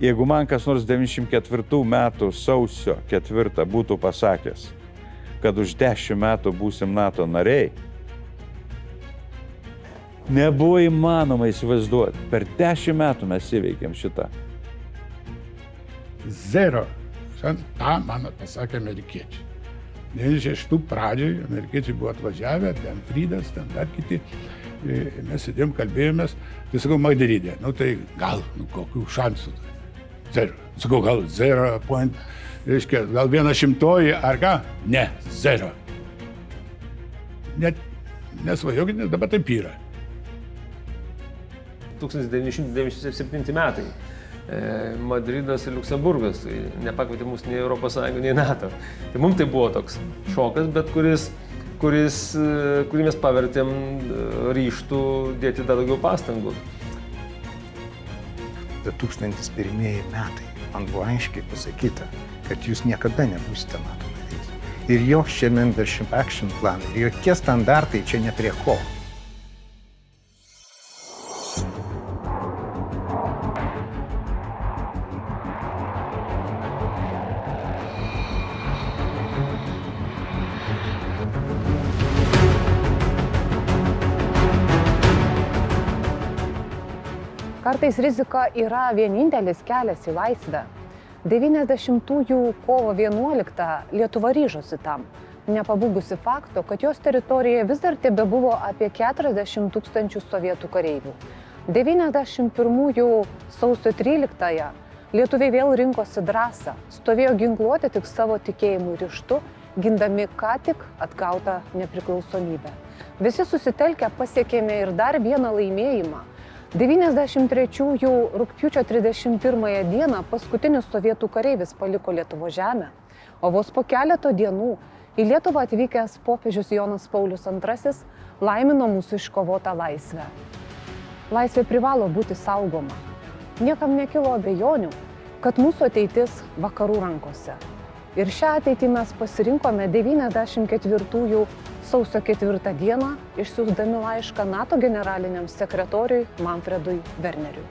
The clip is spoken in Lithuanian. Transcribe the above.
Jeigu man kas nors 94 metų sausio 4 būtų pasakęs, kad už 10 metų būsim NATO nariai, nebuvo įmanoma įsivaizduoti. Per 10 metų mes įveikėm šitą. Zero. Šiandien tą man pasakė amerikiečiai. 96 pradžioj amerikiečiai buvo atvažiavę, ten Fridas, ten dar kiti. Mes sėdėjom, kalbėjomės. Tai sakau, Magdarydė, tai gal, kokių šansų. Zero. Sakau, gal 0 point, reiškia, gal 1/100 ar ką? Ne, 0. Net nesvajokit, nes dabar taip yra. 1997 metai. Madridas ir Liuksemburgas nepakvietė mus nei Europos Sąjungą, nei NATO. Tai mums tai buvo toks šokas, bet kurį mes pavertėm ryžtų dėti dar daugiau pastangų. 2001 metai man buvo aiškiai pasakyta, kad jūs niekada nebūsite NATO narys. Ir joks čia membership action plan, ir jokie standartai čia ne prie ko. Kartais rizika yra vienintelis kelias į laisvę. 90-ųjų kovo 11 Lietuva ryžosi tam, nepabūgusi fakto, kad jos teritorijoje vis dar tebebuvo apie 40 000 sovietų kareivių. 91-ųjų sausio 13-ąją lietuviai vėl rinkosi drąsą, stovėjo ginkluoti tik savo tikėjimų ryžtu, gindami ką tik atgautą nepriklausomybę. Visi susitelkę pasiekėme ir dar vieną laimėjimą. 93-ųjų rugpjūčio 31 dieną paskutinis sovietų kareivis paliko Lietuvos žemę, o vos po keleto dienų į Lietuvą atvykęs popiežius Jonas Paulius II laimino mūsų iškovotą laisvę. Laisvė privalo būti saugoma. Niekam nekilo abejonių, kad mūsų ateitis vakarų rankose. Ir šią ateitį mes pasirinkome 94-ųjų sausio 4 dieną, išsiųsdami laišką NATO generaliniam sekretoriui Manfredui Werneriui.